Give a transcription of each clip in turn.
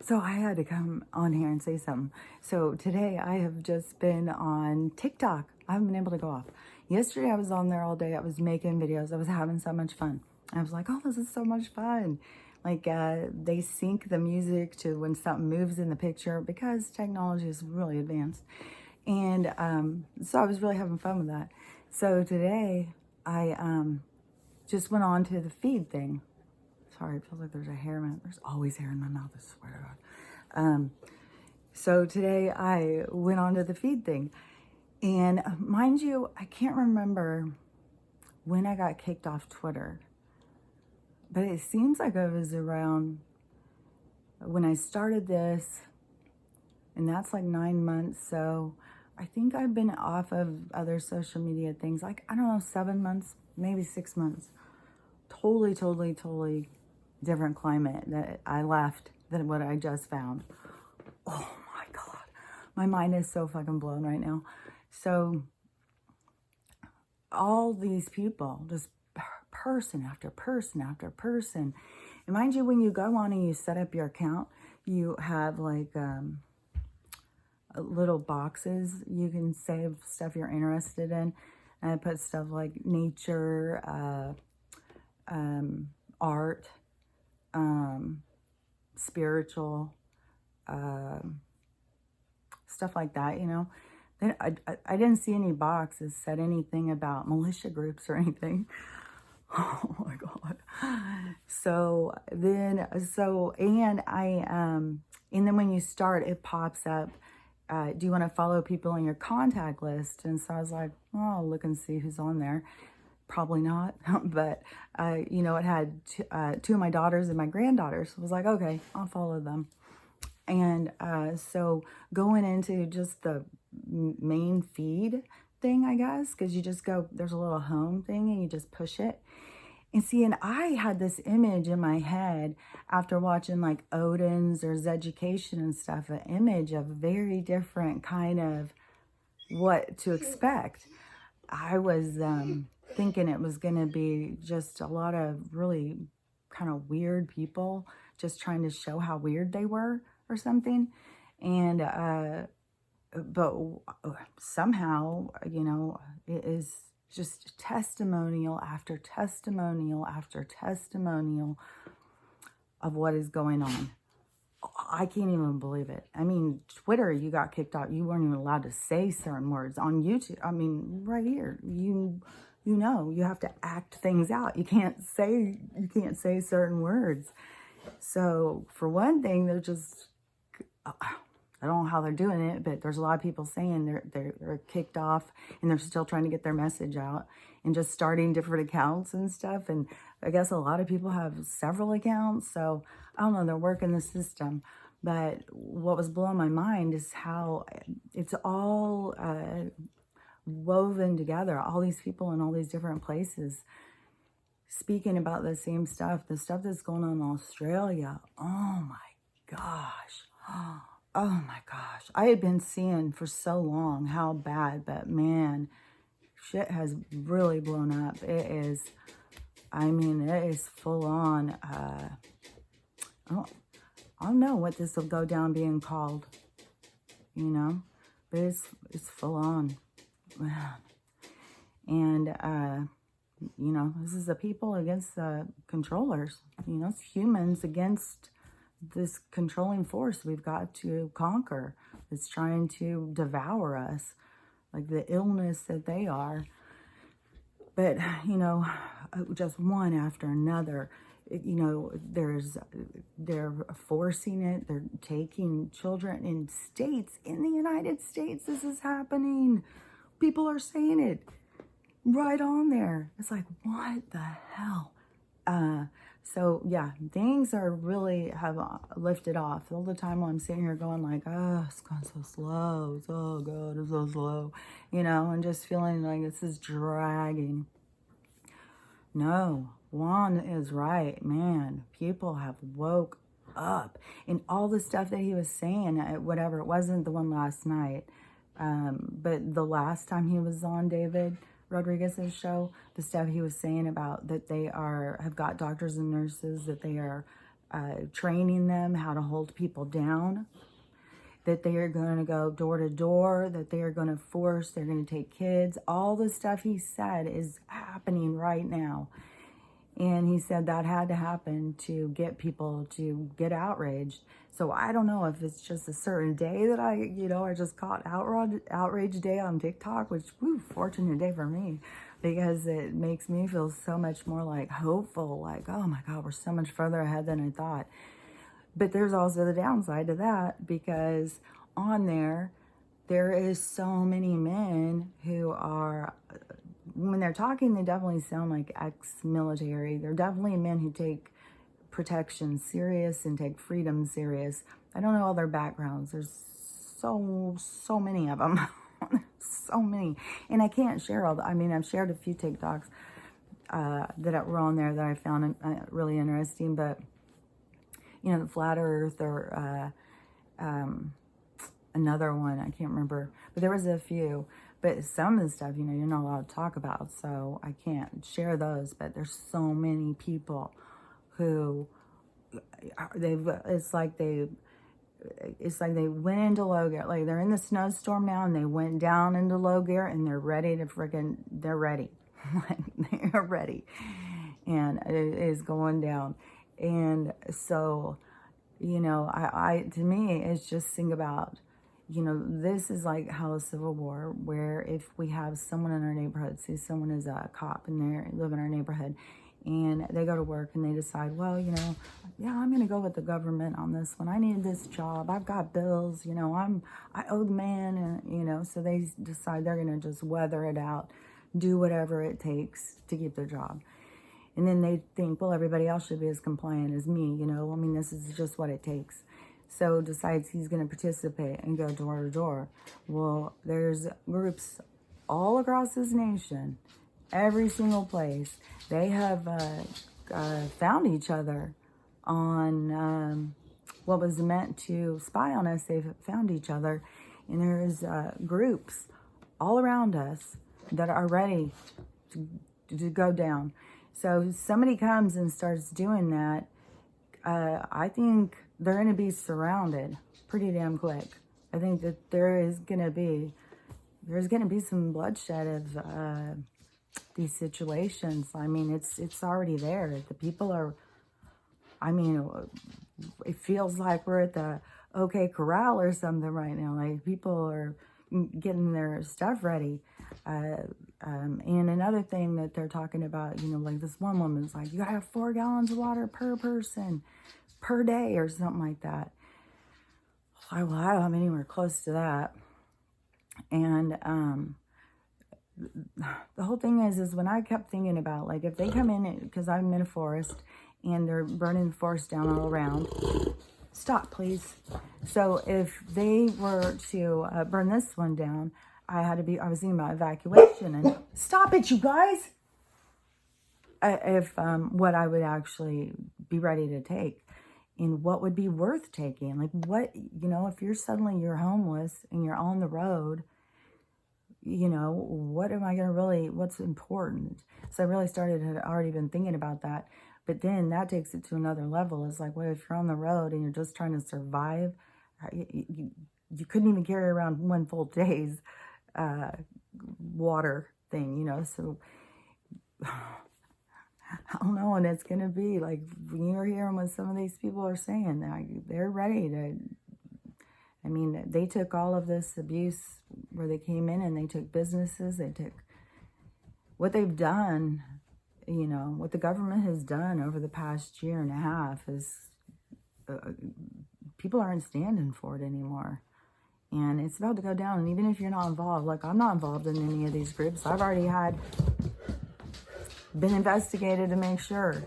So I had to come on here and say something. So today I have just been on TikTok. I haven't been able to go off. Yesterday I was on there all day. I was making videos. I was having so much fun. I was like, oh, this is so much fun. Like they sync the music to when something moves in the picture because technology is really advanced. And so I was really having fun with that. So today I just went on to the feed thing. Sorry, it feels like there's a hair in my, there's always hair in my mouth, I swear to God. So today I went on to the feed thing. And mind you, I can't remember when I got kicked off Twitter. But it seems like it was around when I started this. And that's like 9 months. So I think I've been off of other social media things. Like, I don't know, 7 months, maybe 6 months. Totally different climate that I left than what I just found. Oh my God. My mind is so fucking blown right now. So all these people, just person after person after person. And mind you, when you go on and you set up your account, you have like little boxes. You can save stuff you're interested in. And I put stuff like nature, art, spiritual, stuff like that, you know. Then I didn't see any boxes said anything about militia groups or anything. Oh my God. And then when you start, it pops up, do you want to follow people in your contact list? And so I was like, oh, I'll look and see who's on there. Probably not, but, you know, it had two of my daughters and my granddaughters. So I was like, okay, I'll follow them. And so going into just the main feed thing, I guess, because you just go, there's a little home thing and you just push it. And see, and I had this image in my head after watching like Odin's or Zeducation and stuff, an image of very different kind of what to expect. I was thinking it was going to be just a lot of really kind of weird people just trying to show how weird they were or something. And, but somehow, you know, it is just testimonial after testimonial after testimonial of what is going on. I can't even believe it. I mean, Twitter, you got kicked out. You weren't even allowed to say certain words. On YouTube, I mean, right here, you know, you have to act things out. You can't say certain words. So for one thing, they're just, I don't know how they're doing it, but there's a lot of people saying they're kicked off and they're still trying to get their message out and just starting different accounts and stuff. And I guess a lot of people have several accounts. So I don't know, they're working the system. But what was blowing my mind is how it's all woven together. All these people in all these different places speaking about the same stuff. The stuff that's going on in Australia. Oh my gosh. Oh my gosh. I had been seeing for so long how bad, but man, shit has really blown up. It is, I mean, it is full on. I don't know what this will go down being called, you know, but it's full on. And, you know, this is the people against the controllers, you know, it's humans against this controlling force we've got to conquer. It's trying to devour us, like the illness that they are. But, you know, just one after another, you know, they're forcing it. They're taking children in states, in the United States, this is happening. People are saying it right on there. It's like, what the hell? So yeah, things are really have lifted off. All the time I'm sitting here going like, oh, it's going so slow. Oh God, it's so slow. You know, and just feeling like this is dragging. No, Juan is right, man. People have woke up. And all the stuff that he was saying, whatever, it wasn't the one last night. But the last time he was on David Rodriguez's show, the stuff he was saying about that they have got doctors and nurses, that they are training them how to hold people down, that they are going to go door to door, that they are going to force, they're going to take kids. All the stuff he said is happening right now. And he said that had to happen to get people to get outraged. So I don't know if it's just a certain day that I just caught outrage day on TikTok, which, fortunate day for me, because it makes me feel so much more like hopeful, like, oh my God, we're so much further ahead than I thought. But there's also the downside to that, because on there is so many men who are, when they're talking, they definitely sound like ex-military. They're definitely men who take protection serious and take freedom serious. I don't know all their backgrounds. There's so many of them. So many. And I can't share all I've shared a few TikToks that were on there that I found really interesting, but the flat earth, or another one, I can't remember, but there was a few. But some of the stuff, you're not allowed to talk about, so I can't share those. But there's so many people who it's like they went into low gear. Like, they're in the snowstorm now, and they went down into low gear, and they're ready. They're ready. Like, they're ready. And it is going down. And so, to me, it's just think about, this is like how a civil war, where if we have someone in our neighborhood, say someone is a cop and they live in our neighborhood, and they go to work and they decide, well, yeah, I'm going to go with the government on this one. I need this job. I've got bills, I owe the man, and, so they decide they're going to just weather it out, do whatever it takes to keep their job. And then they think, well, everybody else should be as compliant as me, this is just what it takes. So decides he's going to participate and go door to door. Well, there's groups all across this nation, every single place. They have found each other on what was meant to spy on us. They've found each other. And there's groups all around us that are ready to go down. So if somebody comes and starts doing that, I think they're going to be surrounded pretty damn quick. I think that there's going to be some bloodshed of these situations. It's already there. The people are, it feels like we're at the OK Corral or something right now. Like, people are getting their stuff ready. And another thing that they're talking about, like this one woman's like, you gotta have 4 gallons of water per person per day or something like that. I don't have anywhere close to that. And the whole thing is when I kept thinking about, like, if they come in, because I'm in a forest and they're burning the forest down all around. Stop, please. So if they were to burn this one down, I was thinking about evacuation, and stop it, you guys. If what I would actually be ready to take, and what would be worth taking. Like, what, if you're homeless and you're on the road, what am I going to what's important? So I really had already been thinking about that. But then that takes it to another level. It's like, what if you're on the road and you're just trying to survive? You couldn't even carry around one full day's water thing, so I don't know. And it's going to be like, when you're hearing what some of these people are saying, they're ready to, they took all of this abuse where they came in, and they took businesses, they took what they've done, what the government has done over the past year and a half is, people aren't standing for it anymore. And it's about to go down. And even if you're not involved, like, I'm not involved in any of these groups. I've already been investigated to make sure.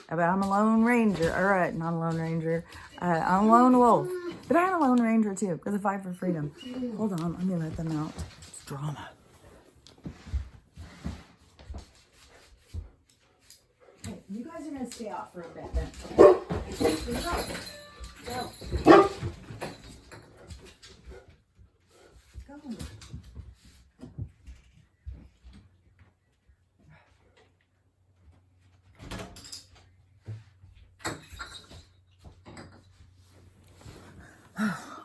But I'm a lone ranger. All right, not a lone ranger. I'm a lone wolf. But I'm a lone ranger too, because I fight for freedom. Hold on, I'm going to let them out. It's drama. Hey, you guys are going to stay out for a bit then. Okay? Go. Go.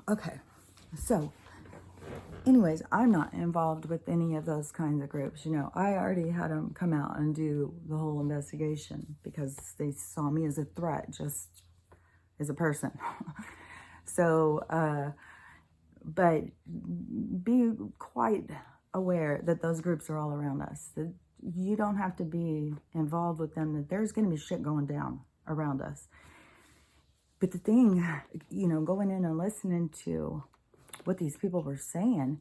Okay, so anyways, I'm not involved with any of those kinds of groups. I already had them come out and do the whole investigation because they saw me as a threat, just as a person. So, but be quite aware that those groups are all around us. That you don't have to be involved with them, that there's going to be shit going down around us. But the thing, going in and listening to what these people were saying,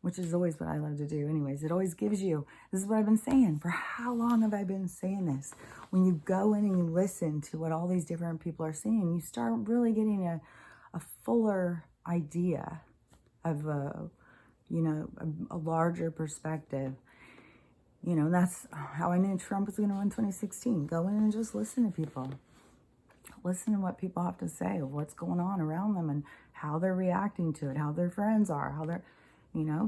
which is always what I love to do anyways, it always gives you, this is what I've been saying. For how long have I been saying this? When you go in and you listen to what all these different people are saying, you start really getting a fuller idea of a larger perspective. That's how I knew Trump was going to win 2016. Go in and just listen to people. Listen to what people have to say, of what's going on around them and how they're reacting to it, how their friends are, how they're,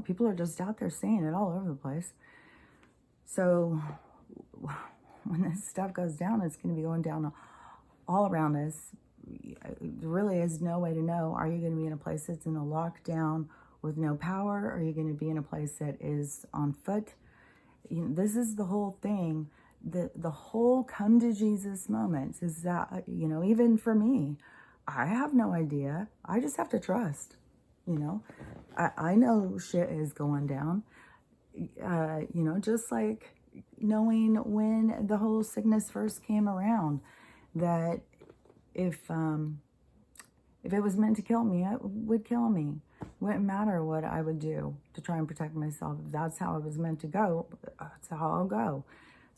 people are just out there saying it all over the place. So when this stuff goes down, it's going to be going down all around us. There really is no way to know. Are you going to be in a place that's in a lockdown with no power? Or are you going to be in a place that is on foot? This is the whole thing. The whole come to Jesus moments is that, even for me, I have no idea. I just have to trust. I know shit is going down. Just like knowing when the whole sickness first came around, that if it was meant to kill me, it would kill me. Wouldn't matter what I would do to try and protect myself. If that's how it was meant to go, that's how I'll go.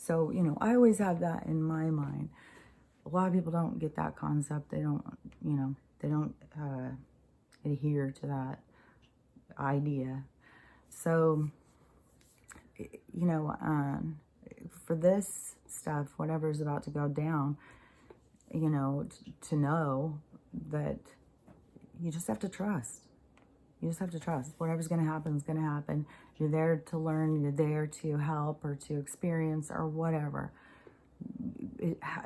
So, I always have that in my mind. A lot of people don't get that concept. They don't, adhere to that idea. So, for this stuff, whatever's about to go down, to know that you just have to trust. You just have to trust. Whatever's going to happen is going to happen. You're there to learn. You're there to help or to experience or whatever.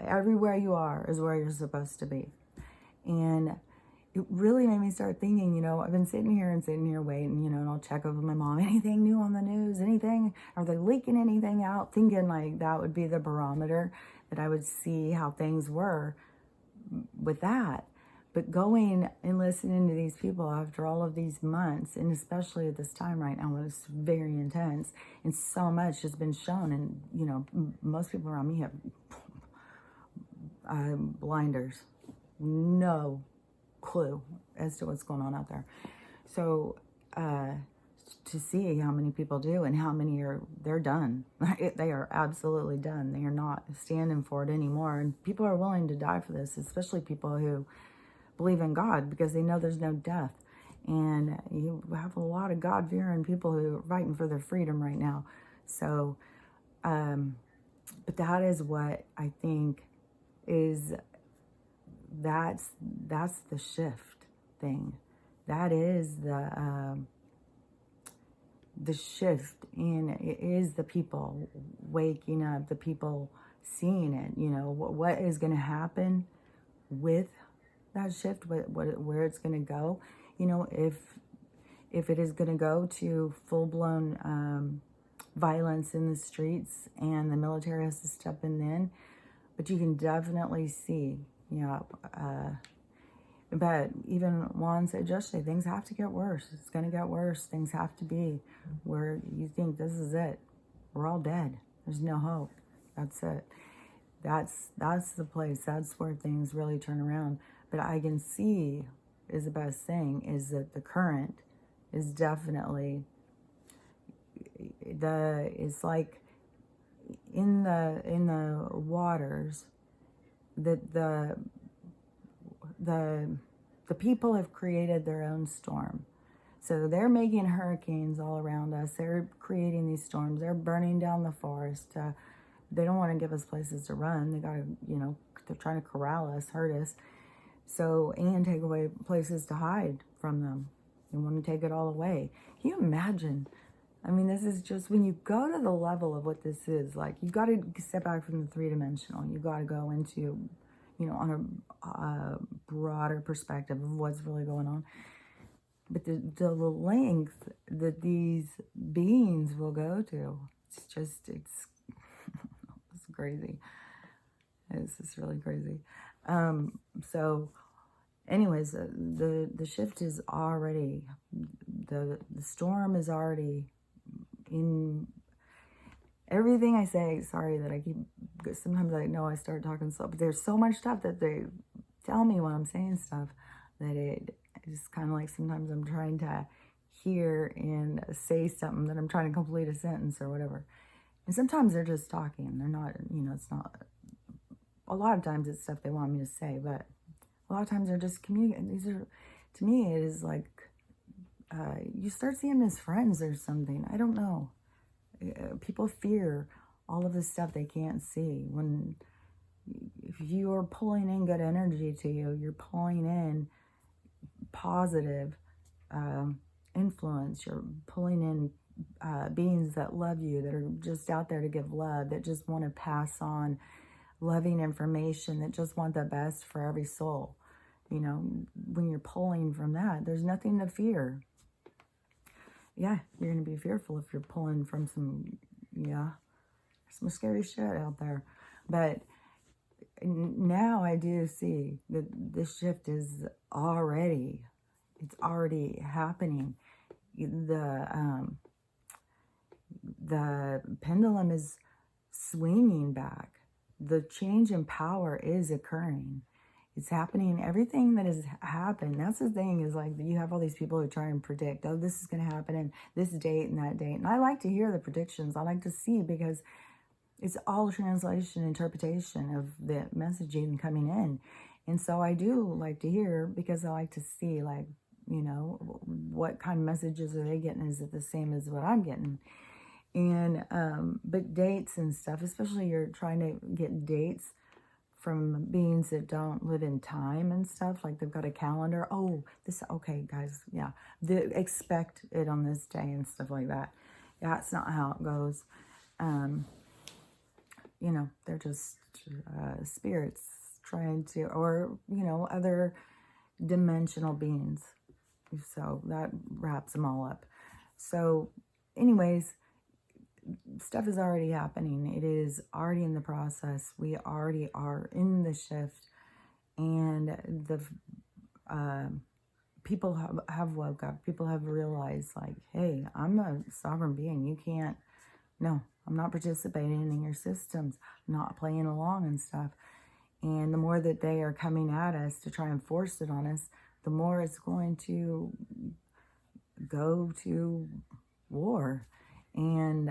Everywhere you are is where you're supposed to be. And it really made me start thinking, I've been sitting here waiting, and I'll check over my mom. Anything new on the news? Anything? Are they leaking anything out? Thinking like that would be the barometer, that I would see how things were with that. But going and listening to these people after all of these months, and especially at this time right now when it's very intense, and so much has been shown, and, most people around me have blinders, no clue as to what's going on out there. So to see how many people do and how many they're done. They are absolutely done. They are not standing for it anymore. And people are willing to die for this, especially people who believe in God, because they know there's no death. And you have a lot of God-fearing people who are fighting for their freedom right now. So, but that is what I think is, that's the shift thing. That is the shift, and it is the people waking up, the people seeing it. What is going to happen with that shift, where it's going to go. If it is going to go to full-blown violence in the streets, and the military has to step in then, but you can definitely see, but even Juan said yesterday, things have to get worse. It's going to get worse. Things have to be where you think this is it. We're all dead. There's no hope. That's it. That's the place. That's where things really turn around. But I can see is the best thing is that the current is definitely it's like in the waters that the people have created their own storm. So they're making hurricanes all around us. They're creating these storms. They're burning down the forest. They don't want to give us places to run. They got to, they're trying to corral us, hurt us. So, and take away places to hide from them. They want to take it all away. Can you imagine? I mean, this is just, when you go to the level of what this is, like, you got to step back from the three-dimensional. You got to go into, on a broader perspective of what's really going on. But the length that these beings will go to, it's crazy. It's just really crazy. So anyways, the shift is already, the storm is already in everything I say. Sorry that I keep, sometimes I know I start talking slow, but there's so much stuff that they tell me when I'm saying stuff that it's kind of like sometimes I'm trying to hear and say something that I'm trying to complete a sentence or whatever. And sometimes they're just talking. They're not, it's not, a lot of times it's stuff they want me to say, but a lot of times they're just communicating. These are, to me, it is like, you start seeing them as friends or something. I don't know. People fear all of this stuff they can't see. If you're pulling in good energy to you, you're pulling in positive influence. You're pulling in beings that love you, that are just out there to give love, that just want to pass on loving information, that just want the best for every soul. When you're pulling from that, there's nothing to fear. Yeah, you're going to be fearful if you're pulling from some scary shit out there. But now I do see that this shift is already, it's already happening. The pendulum is swinging back. The change in power is occurring. It's happening. Everything that has happened, that's the thing, is like you have all these people who try and predict, oh, this is going to happen in this date and that date. And I like to hear the predictions. I like to see, because it's all translation, interpretation of the messaging coming in. And so I do like to hear, because I like to see, like, what kind of messages are they getting? Is it the same as what I'm getting? And, but dates and stuff, especially you're trying to get dates from beings that don't live in time and stuff, like they've got a calendar. Oh, okay, guys, yeah. Expect it on this day and stuff like that. That's not how it goes. They're just spirits trying to, or, other dimensional beings. So that wraps them all up. So anyways, stuff is already happening. It is already in the process. We already are in the shift, and the people have woke up. People have realized, like, hey, I'm a sovereign being. You can't, no, I'm not participating in your systems. I'm not playing along and stuff. And the more that they are coming at us to try and force it on us, the more it's going to go to war. And,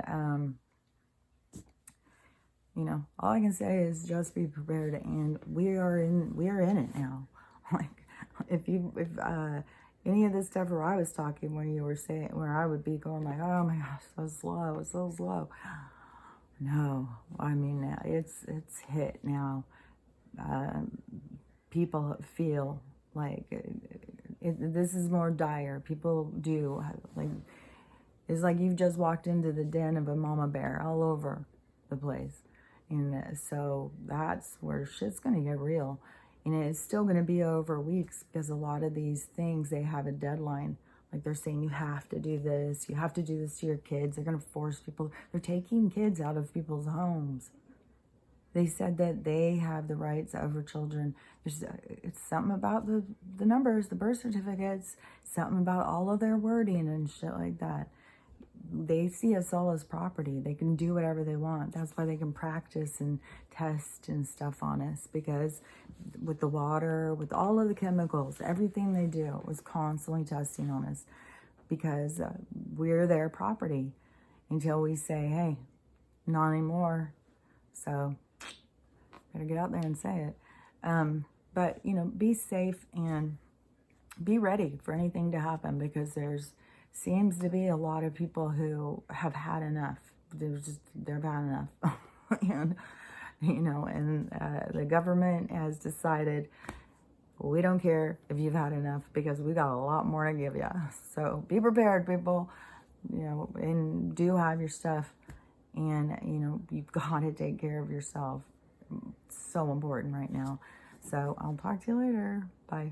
all I can say is just be prepared, and we are in it now. Like, if any of this stuff where I was talking, where you were saying, where I would be going like, oh my gosh, so slow, it's so slow. No, I mean, it's hit now. People feel like this is more dire. People do, like, it's like you've just walked into the den of a mama bear all over the place. And so that's where shit's going to get real. And it's still going to be over weeks, because a lot of these things, they have a deadline. Like, they're saying you have to do this. You have to do this to your kids. They're going to force people. They're taking kids out of people's homes. They said that they have the rights over children. It's something about the numbers, the birth certificates, something about all of their wording and shit like that. They see us all as property. They can do whatever they want. That's why they can practice and test and stuff on us, because with the water, with all of the chemicals, everything they do was constantly testing on us, because we're their property until we say, hey, not anymore. So better get out there and say it. But, be safe and be ready for anything to happen, because seems to be a lot of people who have had enough. They've had enough. And, the government has decided, we don't care if you've had enough, because we got a lot more to give you. So be prepared, people, and do have your stuff. And, you've got to take care of yourself. It's so important right now. So I'll talk to you later. Bye.